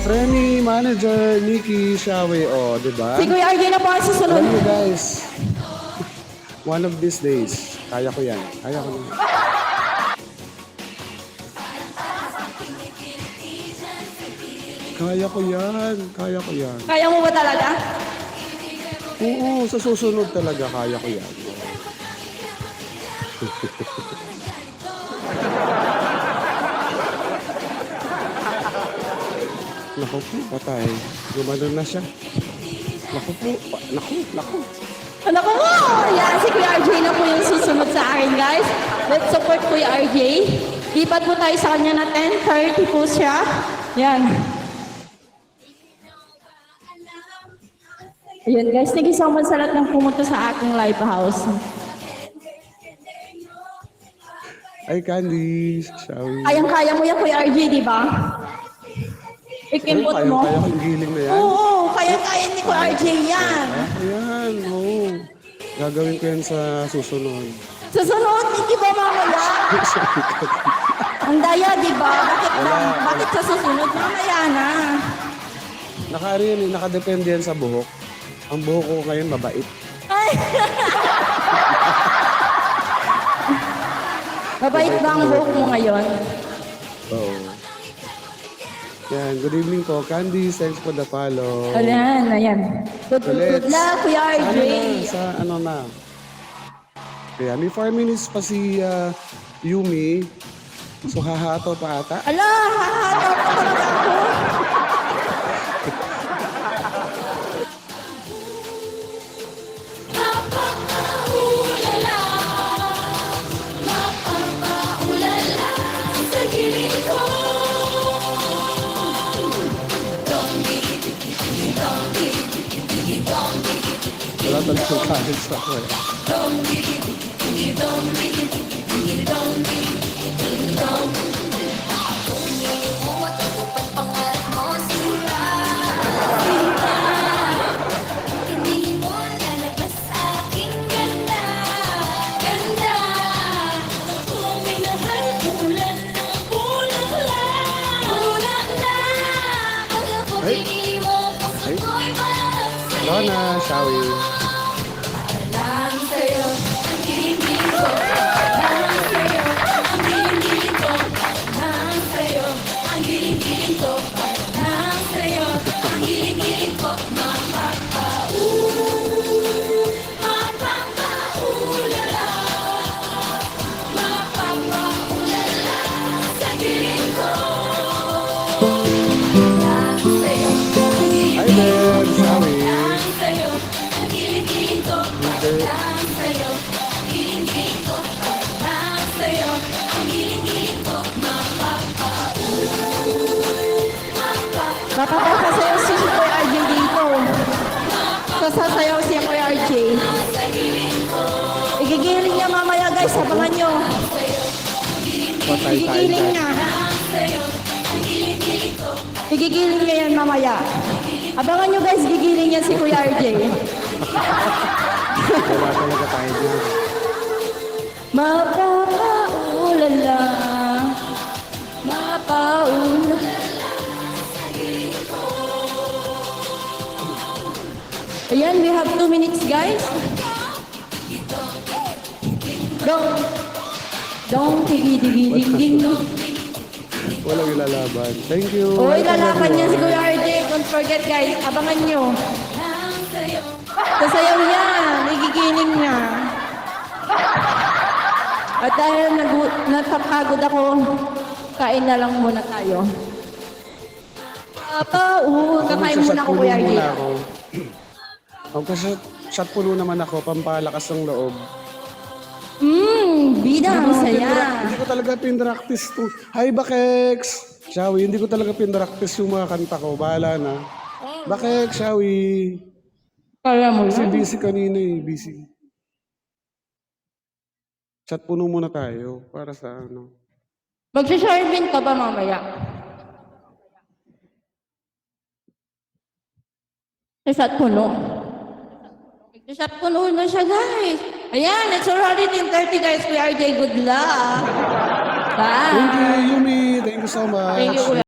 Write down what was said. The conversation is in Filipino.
Frenny, manager, Nikki, Shawe, oh, di ba? Si Kuya RJ na po ang susunod. Alam niyo guys, one of these days, kaya ko yan. Kaya ko yan. Kaya ko yan. Kaya ko yan. Kaya mo ba talaga? Oo, sa susunod talaga, kaya ko yan. Naku po, patay. Gumano na siya. Naku po, naku. Ano ko mo? Yan, si Kuya RJ na po yung susunod sa akin, guys. Let's support Kuya RJ. Lipat po tayo sa kanya na 10:30 po siya. Yan. Ayan, guys. Thank you so much sa lahat ng pumunta sa aking live house. Ay, Candy. Shawi. Kayang-kaya mo yan, Kuya RJ, di ba? Ikimbot mo. Kaya ko yung giling na yan. Oo, kaya-kaya ni Kuya RJ yan. Ayan, oo. Gagawin ko yan sa susunod. Susunod, hindi ba mamaya? Ang daya, di ba? Bakit sa susunod? Mamaya na. Nakadepende yan sa buhok. Ang buhok ko ngayon mabait. Ay! Mabait ba ang buhok mo ngayon? Oo. Yan, good evening po. Candy, thanks for the follow. Ayan. Good luck, Kuya RJ. Sa ano na. Kaya may 4 minutes pa si Yumi. So hahato pa ata. Ala, hahataw pa talaga ako. Wala talagang kahit sa ako eh. Rona, Shawi. Hi there, Shawi. Mapapasayaw si Kuya RJ dito. Sasayaw siya Kuya RJ. Igigiling niya mamaya, guys. Abangan nyo. Patay tayo Igigiling dyan. niya. Igigiling niya yan mamaya. Abangan nyo, guys. Gigiling niya si Kuya RJ. Wala talaga tayo dyan. Mapapaulala. Mapaulala. Ayan, we have 2 minutes, guys. Dong, tigi-digi-ding-ding. Walang ilalaban. Thank you. O, ilalaban niya si Kuya RJ. Don't forget, guys. Abangan nyo. Sasayaw yan. Igigiling niya. At dahil napapagod ako, kain na lang muna tayo. Kakain muna ako, Kuya RJ. Kasi shot puno naman ako, pampalakas ng loob. Bida, ang saya. Hindi ko talaga pinractice to. Hi, Bakex! Shawi, hindi ko talaga pinractice yung mga kanta ko. Bahala na. Bakex, Shawi. Kaya mo Kasi yan. busy kanina eh, busy. Chat puno muna tayo para sa ano. Magsisharbin ka ba mamaya? Isa't puno. Isa't puno na siya, guys. Ayan, it's already 10:30, guys. Kuya RJ, good luck. Bye. Thank you, Yumi. Thank you so much. Thank you, Kuya.